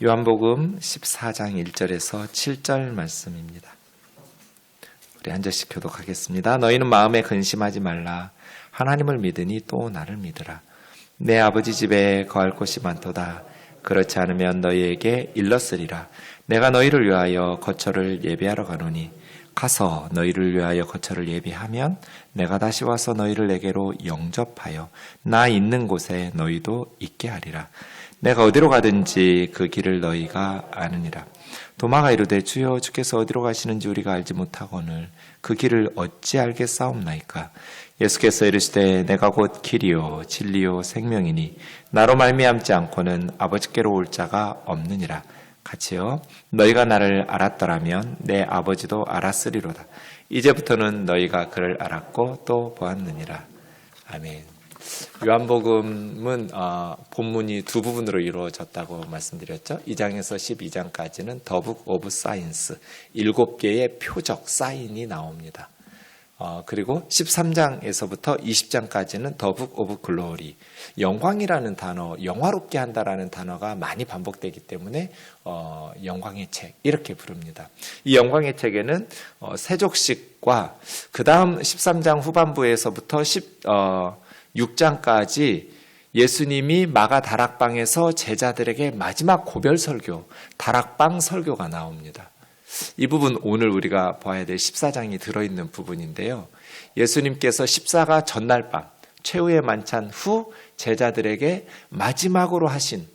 요한복음 14장 1절에서 7절 말씀입니다. 우리 한 절씩 교독하겠습니다. 너희는 마음에 근심하지 말라. 하나님을 믿으니 또 나를 믿으라. 내 아버지 집에 거할 곳이 많도다. 그렇지 않으면 너희에게 일렀으리라. 내가 너희를 위하여 거처를 예비하러 가노니 가서 너희를 위하여 거처를 예비하면 내가 다시 와서 너희를 내게로 영접하여 나 있는 곳에 너희도 있게 하리라. 내가 어디로 가든지 그 길을 너희가 아느니라. 도마가 이르되 주여 주께서 어디로 가시는지 우리가 알지 못하거늘 그 길을 어찌 알겠사옵나이까. 예수께서 이르시되 내가 곧 길이요 진리요 생명이니 나로 말미암지 않고는 아버지께로 올 자가 없느니라. 같이요. 너희가 나를 알았더라면 내 아버지도 알았으리로다. 이제부터는 너희가 그를 알았고 또 보았느니라. 아멘. 요한복음은 본문이 두 부분으로 이루어졌다고 말씀드렸죠. 2장에서 12장까지는 The Book of Signs, 7개의 표적, 사인이 나옵니다. 그리고 13장에서부터 20장까지는 The Book of Glory, 영광이라는 단어, 영화롭게 한다라는 단어가 많이 반복되기 때문에 영광의 책 이렇게 부릅니다. 이 영광의 책에는 세족식과 그 다음 13장 후반부에서부터 6장까지 예수님이 마가 다락방에서 제자들에게 마지막 고별 설교, 다락방 설교가 나옵니다. 이 부분 오늘 우리가 봐야 될 14장이 들어있는 부분인데요. 예수님께서 십자가 전날 밤 최후의 만찬 후 제자들에게 마지막으로 하신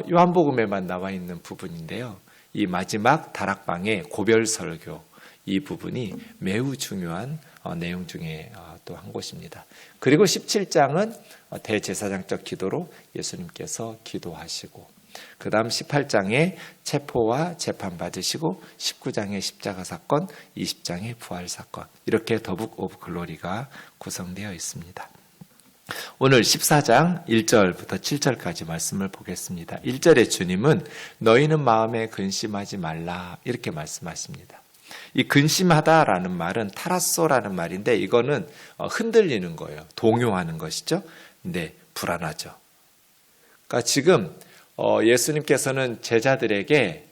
요한복음에만 나와 있는 부분인데요. 이 마지막 다락방의 고별 설교, 이 부분이 매우 중요한 내용 중에 또 한 곳입니다. 그리고 17장은 대제사장적 기도로 예수님께서 기도하시고 그 다음 18장에 체포와 재판 받으시고 19장의 십자가 사건, 20장의 부활 사건 이렇게 The Book of Glory가 구성되어 있습니다. 오늘 14장 1절부터 7절까지 말씀을 보겠습니다. 1절에 주님은 너희는 마음에 근심하지 말라 이렇게 말씀하십니다. 이 근심하다라는 말은 타라소라는 말인데 이거는 흔들리는 거예요. 동요하는 것이죠. 근데 불안하죠. 그러니까 지금 예수님께서는 제자들에게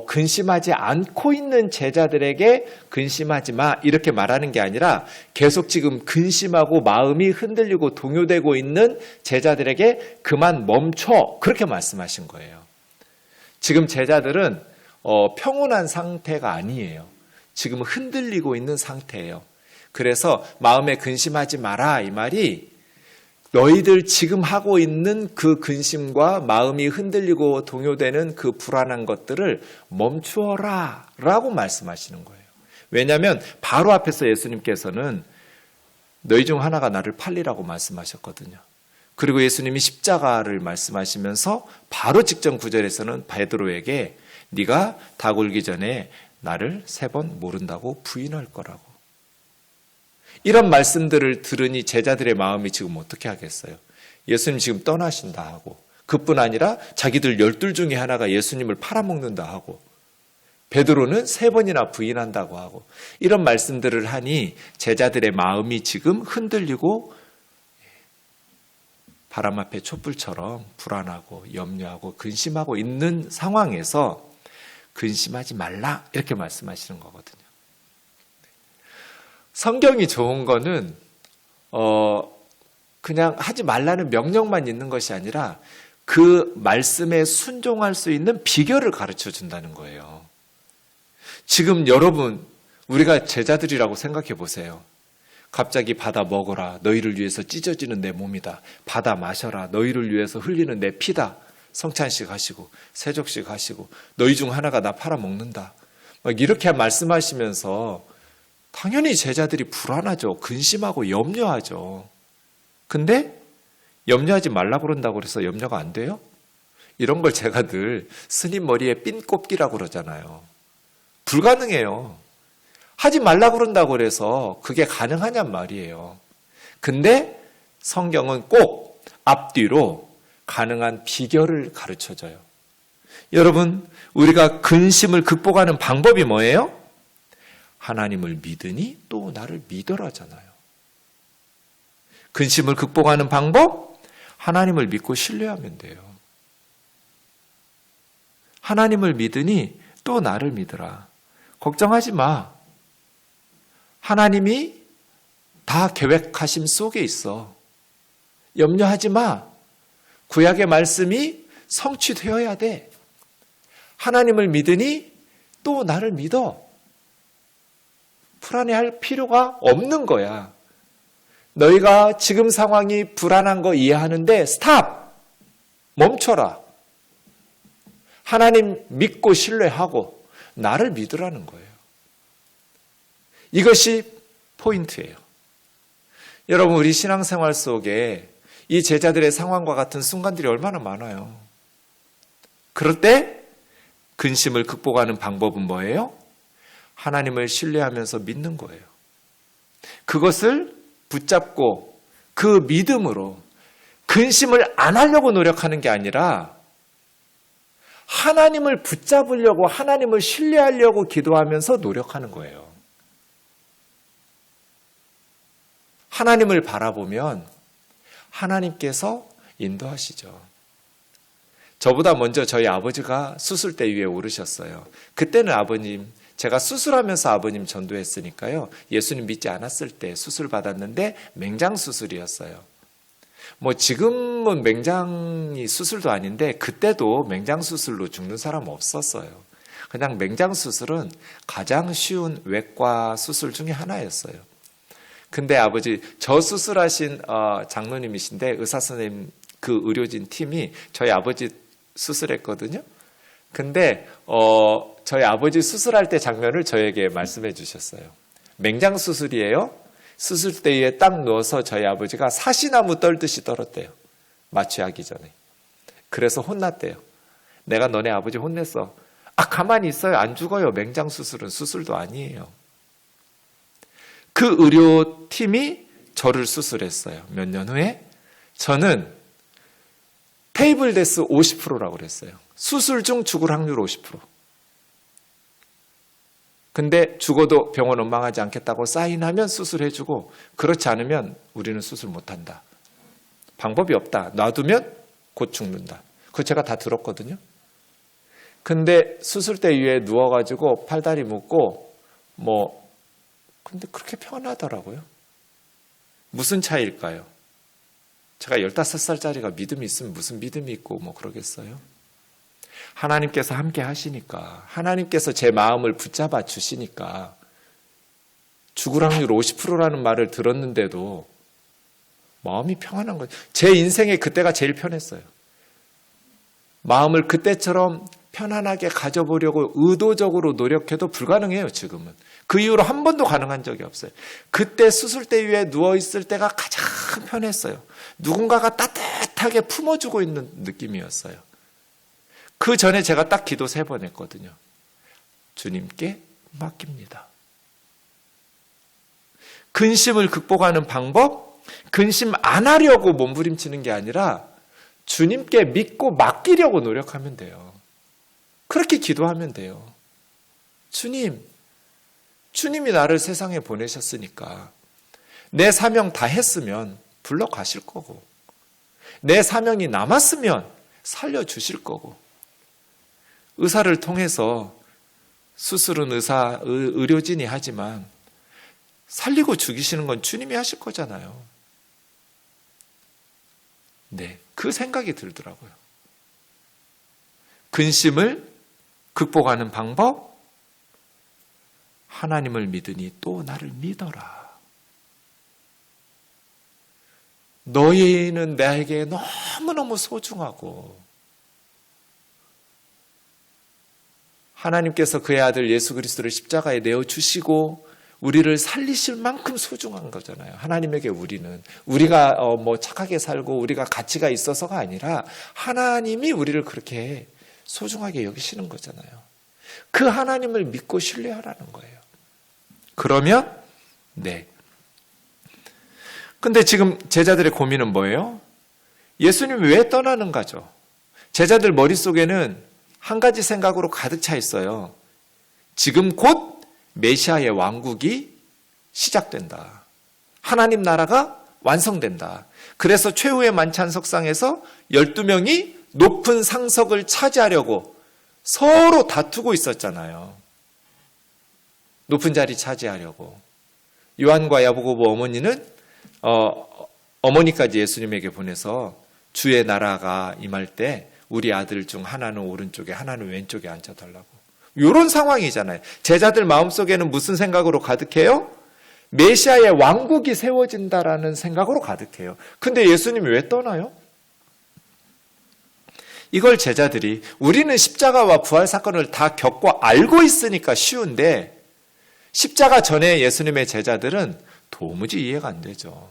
근심하지 않고 있는 제자들에게 근심하지 마 이렇게 말하는 게 아니라 계속 지금 근심하고 마음이 흔들리고 동요되고 있는 제자들에게 그만 멈춰 그렇게 말씀하신 거예요. 지금 제자들은 평온한 상태가 아니에요. 지금 흔들리고 있는 상태예요. 그래서 마음에 근심하지 마라 이 말이 너희들 지금 하고 있는 그 근심과 마음이 흔들리고 동요되는 그 불안한 것들을 멈추어라 라고 말씀하시는 거예요. 왜냐하면 바로 앞에서 예수님께서는 너희 중 하나가 나를 팔리라고 말씀하셨거든요. 그리고 예수님이 십자가를 말씀하시면서 바로 직전 구절에서는 베드로에게 네가 다 굴기 전에 나를 3번 모른다고 부인할 거라고. 이런 말씀들을 들으니 제자들의 마음이 지금 어떻게 하겠어요? 예수님 지금 떠나신다 하고 그뿐 아니라 자기들 12 중에 하나가 예수님을 팔아먹는다 하고 베드로는 3번이나 부인한다고 하고 이런 말씀들을 하니 제자들의 마음이 지금 흔들리고 바람 앞에 촛불처럼 불안하고 염려하고 근심하고 있는 상황에서 근심하지 말라 이렇게 말씀하시는 거거든요. 성경이 좋은 거는 그냥 하지 말라는 명령만 있는 것이 아니라 그 말씀에 순종할 수 있는 비결을 가르쳐 준다는 거예요. 지금 여러분 우리가 제자들이라고 생각해 보세요. 갑자기 받아 먹어라 너희를 위해서 찢어지는 내 몸이다. 받아 마셔라 너희를 위해서 흘리는 내 피다. 성찬식 하시고 세족식 하시고 너희 중 하나가 나 팔아먹는다. 막 이렇게 말씀하시면서 당연히 제자들이 불안하죠. 근심하고 염려하죠. 근데 염려하지 말라고 그런다고 그래서 염려가 안 돼요? 이런 걸 제가 늘 스님 머리에 핀 꼽기라고 그러잖아요. 불가능해요. 하지 말라고 그런다고 그래서 그게 가능하냔 말이에요. 근데 성경은 꼭 앞뒤로 가능한 비결을 가르쳐줘요. 여러분, 우리가 근심을 극복하는 방법이 뭐예요? 하나님을 믿으니 또 나를 믿어라잖아요. 근심을 극복하는 방법? 하나님을 믿고 신뢰하면 돼요. 하나님을 믿으니 또 나를 믿으라. 걱정하지 마. 하나님이 다 계획하심 속에 있어. 염려하지 마. 구약의 말씀이 성취되어야 돼. 하나님을 믿으니 또 나를 믿어. 불안해할 필요가 없는 거야. 너희가 지금 상황이 불안한 거 이해하는데 스탑! 멈춰라. 하나님 믿고 신뢰하고 나를 믿으라는 거예요. 이것이 포인트예요. 여러분, 우리 신앙생활 속에 이 제자들의 상황과 같은 순간들이 얼마나 많아요. 그럴 때 근심을 극복하는 방법은 뭐예요? 하나님을 신뢰하면서 믿는 거예요. 그것을 붙잡고 그 믿음으로 근심을 안 하려고 노력하는 게 아니라 하나님을 붙잡으려고, 하나님을 신뢰하려고 기도하면서 노력하는 거예요. 하나님을 바라보면 하나님께서 인도하시죠. 저보다 먼저 저희 아버지가 수술대 위에 오르셨어요. 그때는 아버님, 제가 수술하면서 아버님 전도했으니까요. 예수님 믿지 않았을 때 수술 받았는데 맹장 수술이었어요. 뭐 지금은 맹장이 수술도 아닌데 그때도 맹장 수술로 죽는 사람 없었어요. 그냥 맹장 수술은 가장 쉬운 외과 수술 중에 하나였어요. 근데 아버지, 저 수술하신 장로님이신데 의사 선생님 그 의료진 팀이 저희 아버지 수술했거든요. 근데 저희 아버지 수술할 때 장면을 저에게 말씀해 주셨어요. 맹장 수술이에요. 수술대에 딱 누워서 저희 아버지가 사시나무 떨듯이 떨었대요. 마취하기 전에. 그래서 혼났대요. 내가 너네 아버지 혼냈어. 가만히 있어요. 안 죽어요. 맹장 수술은 수술도 아니에요. 그 의료팀이 저를 수술했어요. 몇 년 후에. 저는 테이블 데스 50%라고 그랬어요. 수술 중 죽을 확률 50%. 근데 죽어도 병원 원망하지 않겠다고 사인하면 수술해주고, 그렇지 않으면 우리는 수술 못한다. 방법이 없다. 놔두면 곧 죽는다. 그거 제가 다 들었거든요. 근데 수술대 위에 누워가지고 팔다리 묶고 근데 그렇게 편하더라고요. 무슨 차이일까요? 제가 15살짜리가 믿음이 있으면 무슨 믿음이 있고 그러겠어요? 하나님께서 함께 하시니까, 하나님께서 제 마음을 붙잡아 주시니까, 죽을 확률 50%라는 말을 들었는데도 마음이 평안한 거예요. 제 인생에 그때가 제일 편했어요. 마음을 그때처럼 편안하게 가져보려고 의도적으로 노력해도 불가능해요, 지금은. 그 이후로 한 번도 가능한 적이 없어요. 그때 수술대 위에 누워있을 때가 가장 편했어요. 누군가가 따뜻하게 품어주고 있는 느낌이었어요. 그 전에 제가 딱 기도 3번 했거든요. 주님께 맡깁니다. 근심을 극복하는 방법, 근심 안 하려고 몸부림치는 게 아니라 주님께 믿고 맡기려고 노력하면 돼요. 그렇게 기도하면 돼요. 주님이 나를 세상에 보내셨으니까 내 사명 다 했으면 불러가실 거고, 내 사명이 남았으면 살려주실 거고, 의사를 통해서 수술은 의료진이 하지만 살리고 죽이시는 건 주님이 하실 거잖아요. 네, 그 생각이 들더라고요. 근심을 극복하는 방법, 하나님을 믿으니 또 나를 믿어라. 너희는 나에게 너무너무 소중하고, 하나님께서 그의 아들 예수 그리스도를 십자가에 내어주시고 우리를 살리실 만큼 소중한 거잖아요. 하나님에게 우리가 착하게 살고 우리가 가치가 있어서가 아니라 하나님이 우리를 그렇게 소중하게 여기시는 거잖아요. 그 하나님을 믿고 신뢰하라는 거예요. 그러면 근데 지금 제자들의 고민은 뭐예요? 예수님이 왜 떠나는가죠? 제자들 머릿속에는 한 가지 생각으로 가득 차 있어요. 지금 곧 메시아의 왕국이 시작된다. 하나님 나라가 완성된다. 그래서 최후의 만찬석상에서 12명이 높은 상석을 차지하려고 서로 다투고 있었잖아요. 높은 자리 차지하려고. 요한과 야고보 어머니는 어머니까지 예수님에게 보내서 주의 나라가 임할 때 우리 아들 중 하나는 오른쪽에 하나는 왼쪽에 앉혀달라고. 이런 상황이잖아요. 제자들 마음속에는 무슨 생각으로 가득해요? 메시아의 왕국이 세워진다라는 생각으로 가득해요. 근데 예수님이 왜 떠나요? 이걸 제자들이 우리는 십자가와 부활 사건을 다 겪고 알고 있으니까 쉬운데 십자가 전에 예수님의 제자들은 도무지 이해가 안 되죠.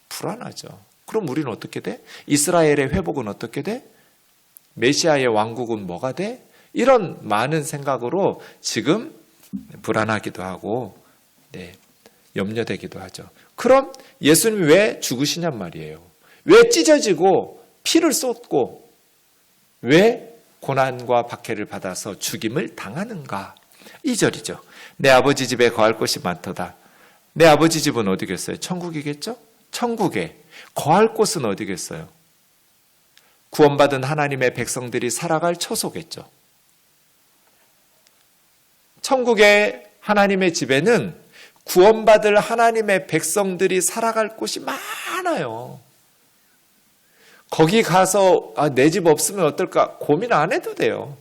불안하죠. 그럼 우리는 어떻게 돼? 이스라엘의 회복은 어떻게 돼? 메시아의 왕국은 뭐가 돼? 이런 많은 생각으로 지금 불안하기도 하고 염려되기도 하죠. 그럼 예수님이 왜 죽으시냔 말이에요. 왜 찢어지고 피를 쏟고 왜 고난과 박해를 받아서 죽임을 당하는가? 2절이죠. 내 아버지 집에 거할 곳이 많도다. 내 아버지 집은 어디겠어요? 천국이겠죠? 천국에 거할 곳은 어디겠어요? 구원받은 하나님의 백성들이 살아갈 처소겠죠. 천국의 하나님의 집에는 구원받을 하나님의 백성들이 살아갈 곳이 많아요. 거기 가서 내 집 없으면 어떨까 고민 안 해도 돼요.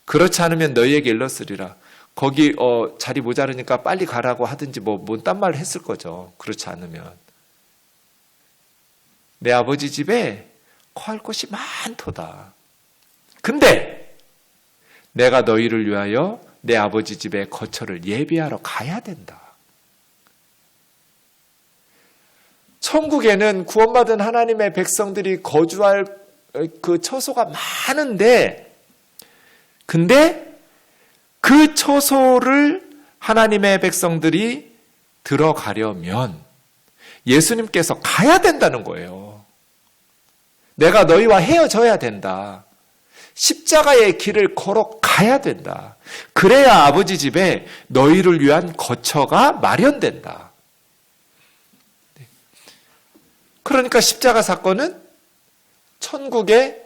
그렇지 않으면 너희에게 일렀으리라. 거기 자리 모자르니까 빨리 가라고 하든지 뭔 딴 말 했을 거죠. 그렇지 않으면. 내 아버지 집에 거할 곳이 많도다. 근데 내가 너희를 위하여 내 아버지 집에 거처를 예비하러 가야 된다. 천국에는 구원받은 하나님의 백성들이 거주할 그 처소가 많은데, 근데 그 처소를 하나님의 백성들이 들어가려면 예수님께서 가야 된다는 거예요. 내가 너희와 헤어져야 된다. 십자가의 길을 걸어가야 된다. 그래야 아버지 집에 너희를 위한 거처가 마련된다. 그러니까 십자가 사건은 천국에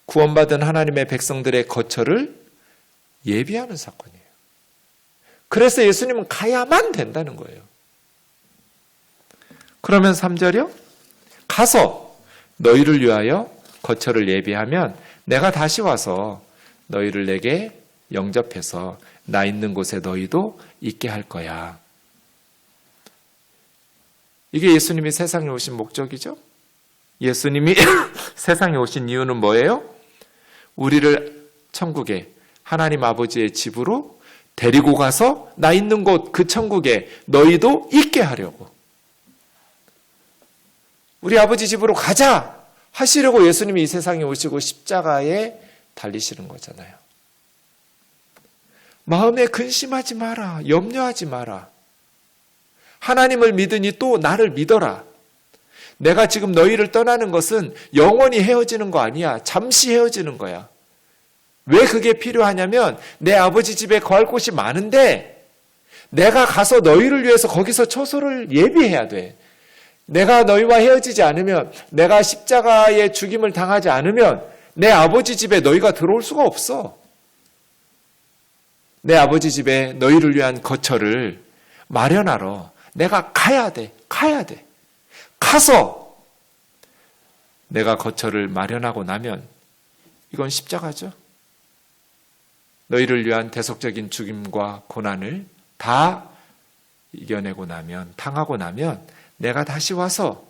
구원받은 하나님의 백성들의 거처를 예비하는 사건이에요. 그래서 예수님은 가야만 된다는 거예요. 그러면 3절이요? 가서 너희를 위하여 거처를 예비하면 내가 다시 와서 너희를 내게 영접해서 나 있는 곳에 너희도 있게 할 거야. 이게 예수님이 세상에 오신 목적이죠? 예수님이 세상에 오신 이유는 뭐예요? 우리를 천국에 하나님 아버지의 집으로 데리고 가서 나 있는 곳 그 천국에 너희도 있게 하려고. 우리 아버지 집으로 가자 하시려고 예수님이 이 세상에 오시고 십자가에 달리시는 거잖아요. 마음에 근심하지 마라. 염려하지 마라. 하나님을 믿으니 또 나를 믿어라. 내가 지금 너희를 떠나는 것은 영원히 헤어지는 거 아니야. 잠시 헤어지는 거야. 왜 그게 필요하냐면 내 아버지 집에 거할 곳이 많은데 내가 가서 너희를 위해서 거기서 처소를 예비해야 돼. 내가 너희와 헤어지지 않으면, 내가 십자가의 죽임을 당하지 않으면 내 아버지 집에 너희가 들어올 수가 없어. 내 아버지 집에 너희를 위한 거처를 마련하러 내가 가야 돼. 가야 돼. 가서 내가 거처를 마련하고 나면 이건 십자가죠. 너희를 위한 대속적인 죽임과 고난을 다 이겨내고 나면, 당하고 나면 내가 다시 와서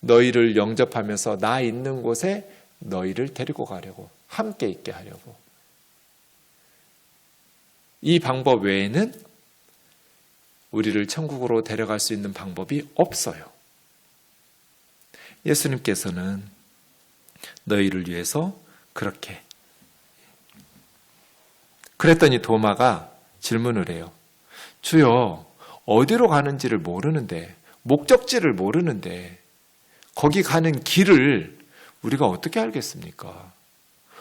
너희를 영접하면서 나 있는 곳에 너희를 데리고 가려고, 함께 있게 하려고. 이 방법 외에는 우리를 천국으로 데려갈 수 있는 방법이 없어요. 예수님께서는 너희를 위해서 그렇게. 그랬더니 도마가 질문을 해요. 주여, 어디로 가는지를 모르는데, 목적지를 모르는데 거기 가는 길을 우리가 어떻게 알겠습니까?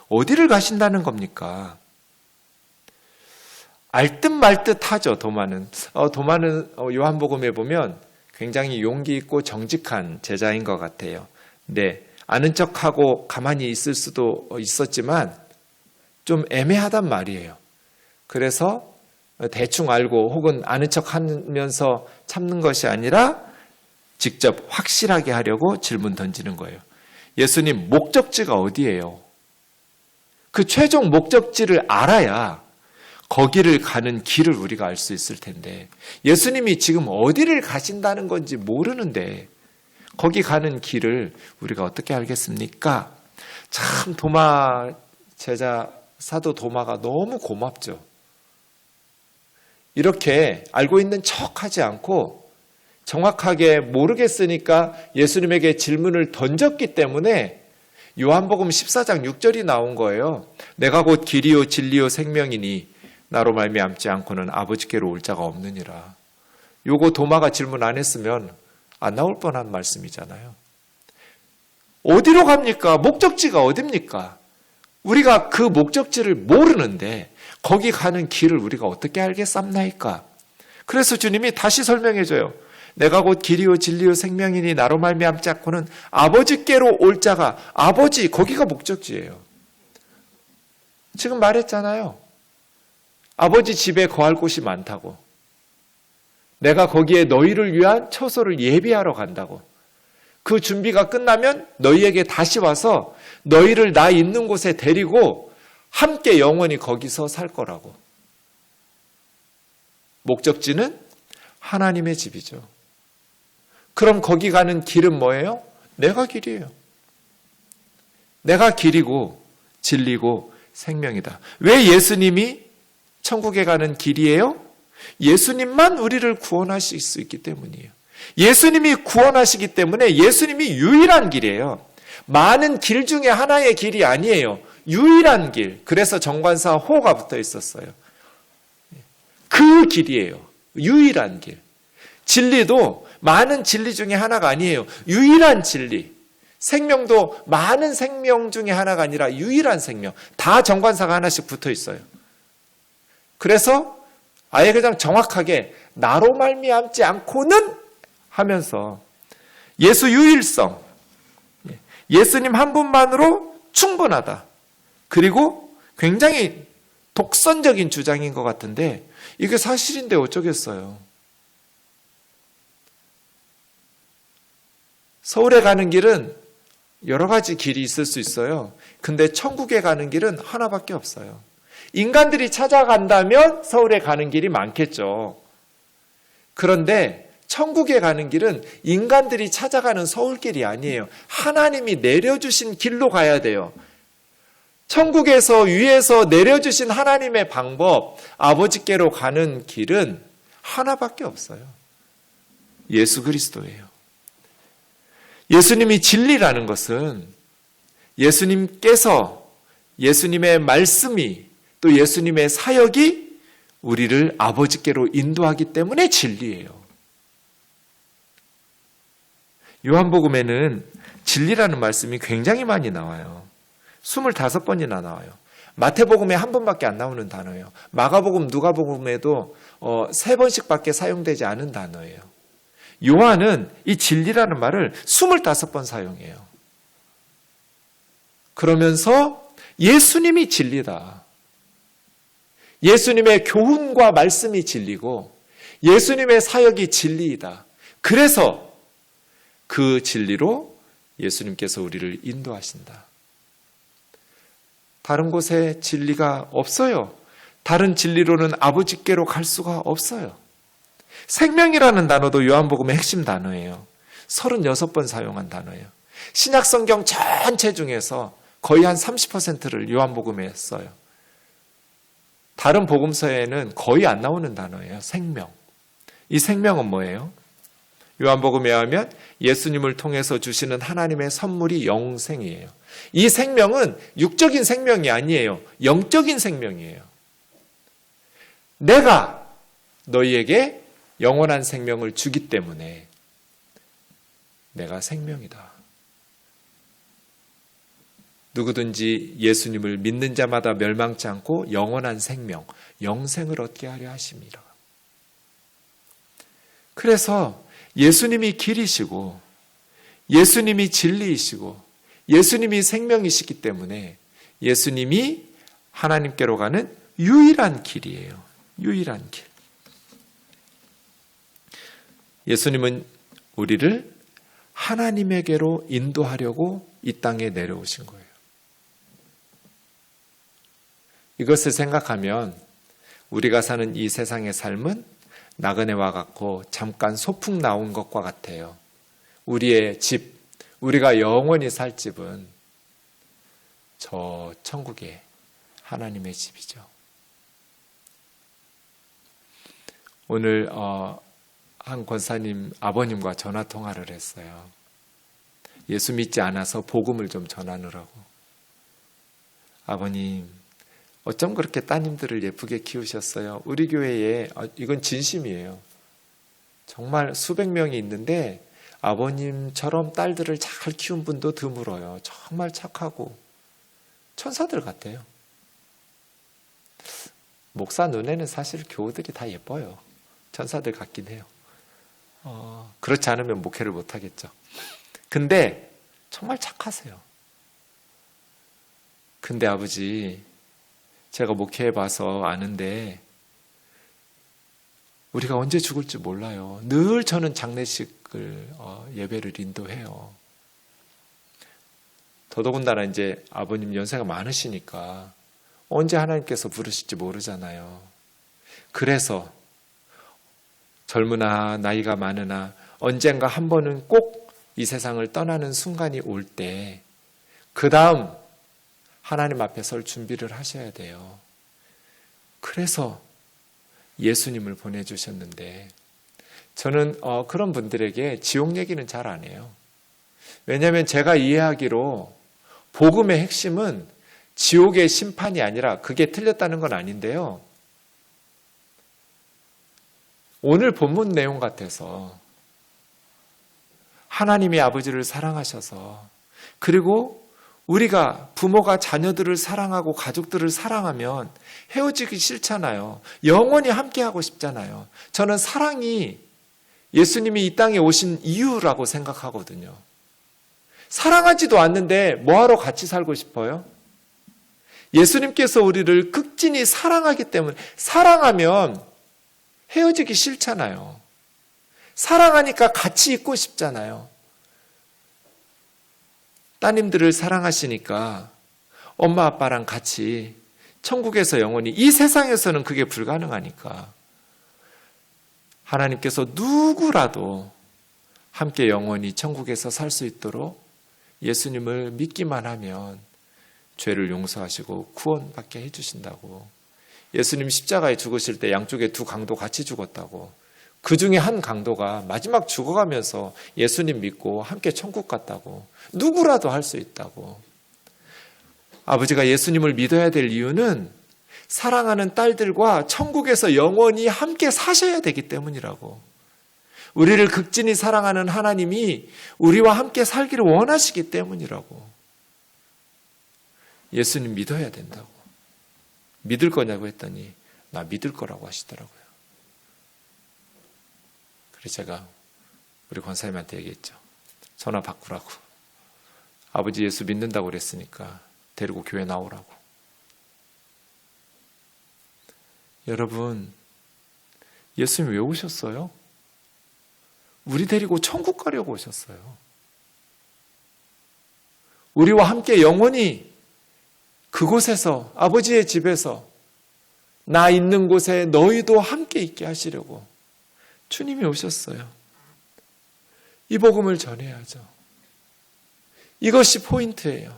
어디를 가신다는 겁니까? 알듯 말듯 하죠, 도마는. 도마는 요한복음에 보면 굉장히 용기 있고 정직한 제자인 것 같아요. 네, 아는 척하고 가만히 있을 수도 있었지만 좀 애매하단 말이에요. 그래서 대충 알고 혹은 아는 척하면서 참는 것이 아니라 직접 확실하게 하려고 질문 던지는 거예요. 예수님, 목적지가 어디예요? 그 최종 목적지를 알아야 거기를 가는 길을 우리가 알 수 있을 텐데, 예수님이 지금 어디를 가신다는 건지 모르는데 거기 가는 길을 우리가 어떻게 알겠습니까? 참 도마 제자 사도 도마가 너무 고맙죠. 이렇게 알고 있는 척하지 않고 정확하게 모르겠으니까 예수님에게 질문을 던졌기 때문에 요한복음 14장 6절이 나온 거예요. 내가 곧 길이요 진리요 생명이니 나로 말미암지 않고는 아버지께로 올 자가 없느니라. 요거 도마가 질문 안 했으면 안 나올 뻔한 말씀이잖아요. 어디로 갑니까? 목적지가 어딥니까? 우리가 그 목적지를 모르는데 거기 가는 길을 우리가 어떻게 알겠습니까? 그래서 주님이 다시 설명해줘요. 내가 곧 길이요 진리요 생명이니 나로 말미암지 않고는 아버지께로 올 자가, 아버지, 거기가 목적지예요. 지금 말했잖아요. 아버지 집에 거할 곳이 많다고. 내가 거기에 너희를 위한 처소를 예비하러 간다고. 그 준비가 끝나면 너희에게 다시 와서 너희를 나 있는 곳에 데리고 함께 영원히 거기서 살 거라고. 목적지는 하나님의 집이죠. 그럼 거기 가는 길은 뭐예요? 내가 길이에요. 내가 길이고 진리고 생명이다. 왜 예수님이 천국에 가는 길이에요? 예수님만 우리를 구원하실 수 있기 때문이에요. 예수님이 구원하시기 때문에 예수님이 유일한 길이에요. 많은 길 중에 하나의 길이 아니에요. 유일한 길. 그래서 정관사 호가 붙어 있었어요. 그 길이에요. 유일한 길. 진리도 많은 진리 중에 하나가 아니에요. 유일한 진리. 생명도 많은 생명 중에 하나가 아니라 유일한 생명. 다 정관사가 하나씩 붙어 있어요. 그래서 아예 그냥 정확하게 나로 말미암지 않고는 하면서 예수 유일성, 예수님 한 분만으로 충분하다. 그리고 굉장히 독선적인 주장인 것 같은데 이게 사실인데 어쩌겠어요. 서울에 가는 길은 여러 가지 길이 있을 수 있어요. 근데 천국에 가는 길은 하나밖에 없어요. 인간들이 찾아간다면 서울에 가는 길이 많겠죠. 그런데 천국에 가는 길은 인간들이 찾아가는 서울길이 아니에요. 하나님이 내려주신 길로 가야 돼요. 천국에서 위에서 내려주신 하나님의 방법, 아버지께로 가는 길은 하나밖에 없어요. 예수 그리스도예요. 예수님이 진리라는 것은 예수님께서, 예수님의 말씀이, 또 예수님의 사역이 우리를 아버지께로 인도하기 때문에 진리예요. 요한복음에는 진리라는 말씀이 굉장히 많이 나와요. 25번이나 나와요. 마태복음에 한 번밖에 안 나오는 단어예요. 마가복음, 누가복음에도 3번씩밖에 사용되지 않은 단어예요. 요한은 이 진리라는 말을 25번 사용해요. 그러면서 예수님이 진리다. 예수님의 교훈과 말씀이 진리고 예수님의 사역이 진리이다. 그래서 그 진리로 예수님께서 우리를 인도하신다. 다른 곳에 진리가 없어요. 다른 진리로는 아버지께로 갈 수가 없어요. 생명이라는 단어도 요한복음의 핵심 단어예요. 36번 사용한 단어예요. 신약성경 전체 중에서 거의 한 30%를 요한복음에 써요. 다른 복음서에는 거의 안 나오는 단어예요. 생명. 이 생명은 뭐예요? 요한복음에 하면 예수님을 통해서 주시는 하나님의 선물이 영생이에요. 이 생명은 육적인 생명이 아니에요. 영적인 생명이에요. 내가 너희에게 영원한 생명을 주기 때문에 내가 생명이다. 누구든지 예수님을 믿는 자마다 멸망치 않고 영원한 생명, 영생을 얻게 하려 하십니다. 그래서 예수님이 길이시고 예수님이 진리이시고 예수님이 생명이시기 때문에 예수님이 하나님께로 가는 유일한 길이에요. 유일한 길. 예수님은 우리를 하나님에게로 인도하려고 이 땅에 내려오신 거예요. 이것을 생각하면 우리가 사는 이 세상의 삶은 나그네와 같고 잠깐 소풍 나온 것과 같아요. 우리의 집, 우리가 영원히 살 집은 저 천국의 하나님의 집이죠. 오늘 한 권사님 아버님과 전화 통화를 했어요. 예수 믿지 않아서 복음을 좀 전하느라고. 아버님, 어쩜 그렇게 따님들을 예쁘게 키우셨어요? 우리 교회에, 이건 진심이에요. 정말 수백 명이 있는데 아버님처럼 딸들을 잘 키운 분도 드물어요. 정말 착하고 천사들 같아요. 목사 눈에는 사실 교우들이 다 예뻐요. 천사들 같긴 해요. 그렇지 않으면 목회를 못하겠죠. 근데 정말 착하세요. 근데 아버지, 제가 목회해봐서 아는데 우리가 언제 죽을지 몰라요. 늘 저는 장례식을 예배를 인도해요. 더더군다나 이제 아버님 연세가 많으시니까 언제 하나님께서 부르실지 모르잖아요. 그래서 젊으나 나이가 많으나 언젠가 한 번은 꼭 이 세상을 떠나는 순간이 올 때 그 다음 하나님 앞에 설 준비를 하셔야 돼요. 그래서 예수님을 보내주셨는데 저는 그런 분들에게 지옥 얘기는 잘 안 해요. 왜냐하면 제가 이해하기로 복음의 핵심은 지옥의 심판이 아니라, 그게 틀렸다는 건 아닌데요. 오늘 본문 내용 같아서 하나님의 아버지를 사랑하셔서, 그리고 우리가 부모가 자녀들을 사랑하고 가족들을 사랑하면 헤어지기 싫잖아요. 영원히 함께하고 싶잖아요. 저는 사랑이 예수님이 이 땅에 오신 이유라고 생각하거든요. 사랑하지도 않는데 뭐하러 같이 살고 싶어요? 예수님께서 우리를 극진히 사랑하기 때문에, 사랑하면 헤어지기 싫잖아요. 사랑하니까 같이 있고 싶잖아요. 따님들을 사랑하시니까 엄마 아빠랑 같이 천국에서 영원히, 이 세상에서는 그게 불가능하니까 하나님께서 누구라도 함께 영원히 천국에서 살 수 있도록 예수님을 믿기만 하면 죄를 용서하시고 구원받게 해주신다고. 예수님 십자가에 죽으실 때 양쪽에 두 강도 같이 죽었다고. 그 중에 한 강도가 마지막 죽어가면서 예수님 믿고 함께 천국 갔다고. 누구라도 할 수 있다고. 아버지가 예수님을 믿어야 될 이유는 사랑하는 딸들과 천국에서 영원히 함께 사셔야 되기 때문이라고. 우리를 극진히 사랑하는 하나님이 우리와 함께 살기를 원하시기 때문이라고. 예수님 믿어야 된다고. 믿을 거냐고 했더니 나 믿을 거라고 하시더라고요. 그래서 제가 우리 권사님한테 얘기했죠. 전화 바꾸라고. 아버지 예수 믿는다고 그랬으니까 데리고 교회 나오라고. 여러분, 예수님 왜 오셨어요? 우리 데리고 천국 가려고 오셨어요. 우리와 함께 영원히 그곳에서, 아버지의 집에서 나 있는 곳에 너희도 함께 있게 하시려고 주님이 오셨어요. 이 복음을 전해야죠. 이것이 포인트예요.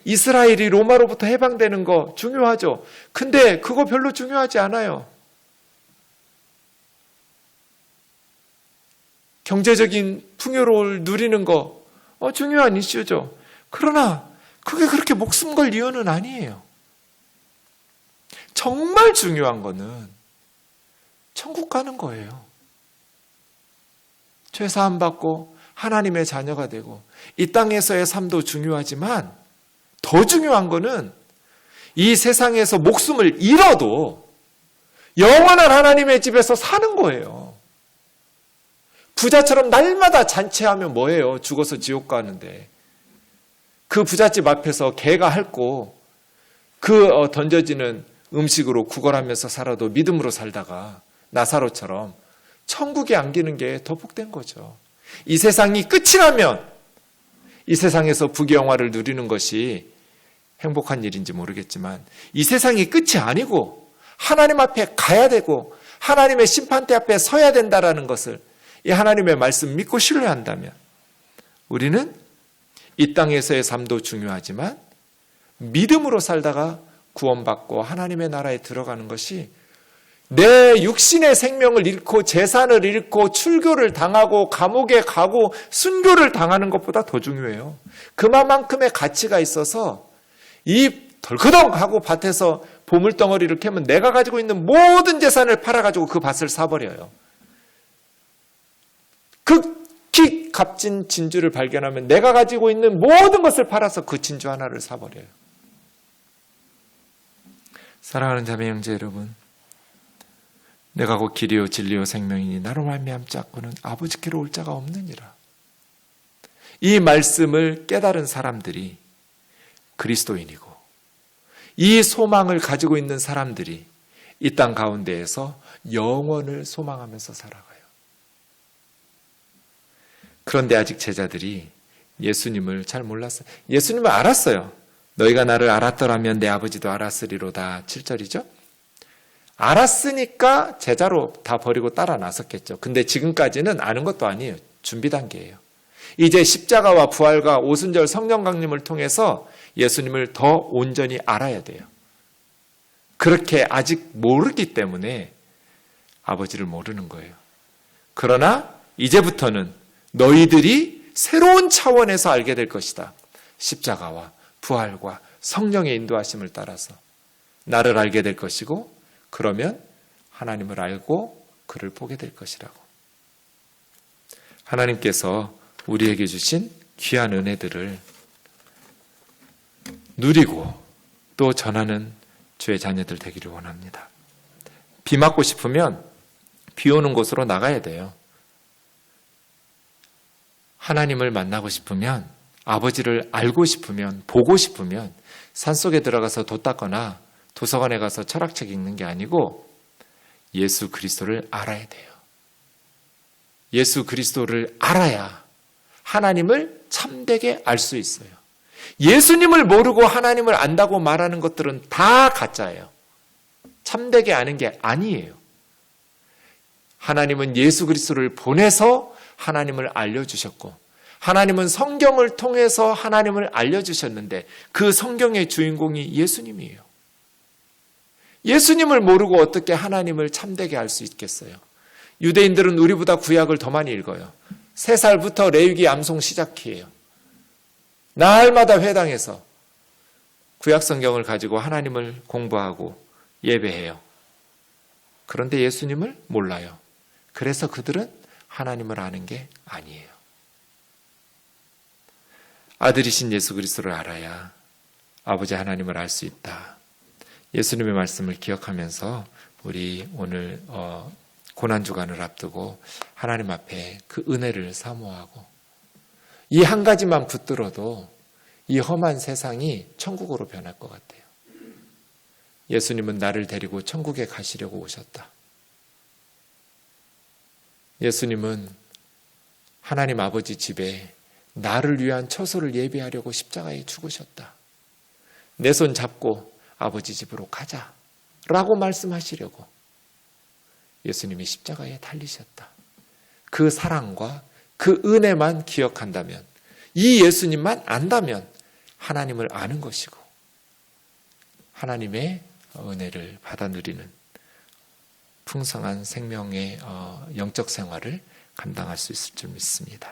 이스라엘이 로마로부터 해방되는 거 중요하죠. 근데 그거 별로 중요하지 않아요. 경제적인 풍요로움을 누리는 거 중요한 이슈죠. 그러나 그게 그렇게 목숨 걸 이유는 아니에요. 정말 중요한 거는 천국 가는 거예요. 죄 사함 받고 하나님의 자녀가 되고 이 땅에서의 삶도 중요하지만 더 중요한 거는 이 세상에서 목숨을 잃어도 영원한 하나님의 집에서 사는 거예요. 부자처럼 날마다 잔치하면 뭐예요? 죽어서 지옥 가는데. 그 부잣집 앞에서 개가 핥고 던져지는 음식으로 구걸하면서 살아도 믿음으로 살다가 나사로처럼 천국에 안기는 게 더 복된 거죠. 이 세상이 끝이 나면 이 세상에서 부귀영화를 누리는 것이 행복한 일인지 모르겠지만 이 세상이 끝이 아니고 하나님 앞에 가야 되고 하나님의 심판대 앞에 서야 된다라는 것을 이 하나님의 말씀 믿고 신뢰한다면 우리는 이 땅에서의 삶도 중요하지만 믿음으로 살다가 구원받고 하나님의 나라에 들어가는 것이 내 육신의 생명을 잃고 재산을 잃고 출교를 당하고 감옥에 가고 순교를 당하는 것보다 더 중요해요. 그만큼의 가치가 있어서 이 덜커덩 하고 밭에서 보물덩어리를 캐면 내가 가지고 있는 모든 재산을 팔아가지고 그 밭을 사버려요. 극히 값진 진주를 발견하면 내가 가지고 있는 모든 것을 팔아서 그 진주 하나를 사버려요. 사랑하는 자매 형제 여러분, 내가 곧 길이요 진리요 생명이니 나로 말미암지 않고는 아버지께로 올 자가 없느니라. 이 말씀을 깨달은 사람들이 그리스도인이고 이 소망을 가지고 있는 사람들이 이 땅 가운데에서 영원을 소망하면서 살아가요. 그런데 아직 제자들이 예수님을 잘 몰랐어요. 예수님을 알았어요. 너희가 나를 알았더라면 내 아버지도 알았으리로다. 7절이죠. 알았으니까 제자로 다 버리고 따라 나섰겠죠. 근데 지금까지는 아는 것도 아니에요. 준비 단계예요. 이제 십자가와 부활과 오순절 성령 강림을 통해서 예수님을 더 온전히 알아야 돼요. 그렇게 아직 모르기 때문에 아버지를 모르는 거예요. 그러나 이제부터는 너희들이 새로운 차원에서 알게 될 것이다. 십자가와 부활과 성령의 인도하심을 따라서 나를 알게 될 것이고 그러면 하나님을 알고 그를 보게 될 것이라고. 하나님께서 우리에게 주신 귀한 은혜들을 누리고 또 전하는 주의 자녀들 되기를 원합니다. 비 맞고 싶으면 비 오는 곳으로 나가야 돼요. 하나님을 만나고 싶으면 아버지를 알고 싶으면 보고 싶으면 산속에 들어가서 돛 닦거나 도서관에 가서 철학책 읽는 게 아니고 예수 그리스도를 알아야 돼요. 예수 그리스도를 알아야 하나님을 참되게 알 수 있어요. 예수님을 모르고 하나님을 안다고 말하는 것들은 다 가짜예요. 참되게 아는 게 아니에요. 하나님은 예수 그리스도를 보내서 하나님을 알려주셨고 하나님은 성경을 통해서 하나님을 알려주셨는데 그 성경의 주인공이 예수님이에요. 예수님을 모르고 어떻게 하나님을 참되게 알 수 있겠어요? 유대인들은 우리보다 구약을 더 많이 읽어요. 3살부터 레위기 암송 시작이에요. 날마다 회당에서 구약 성경을 가지고 하나님을 공부하고 예배해요. 그런데 예수님을 몰라요. 그래서 그들은 하나님을 아는 게 아니에요. 아들이신 예수 그리스도를 알아야 아버지 하나님을 알 수 있다. 예수님의 말씀을 기억하면서 우리 오늘 고난주간을 앞두고 하나님 앞에 그 은혜를 사모하고 이 한 가지만 붙들어도 이 험한 세상이 천국으로 변할 것 같아요. 예수님은 나를 데리고 천국에 가시려고 오셨다. 예수님은 하나님 아버지 집에 나를 위한 처소를 예비하려고 십자가에 죽으셨다. 내 손 잡고 아버지 집으로 가자 라고 말씀하시려고 예수님이 십자가에 달리셨다. 그 사랑과 그 은혜만 기억한다면, 이 예수님만 안다면 하나님을 아는 것이고 하나님의 은혜를 받아 누리는 풍성한 생명의 영적 생활을 감당할 수 있을 줄 믿습니다.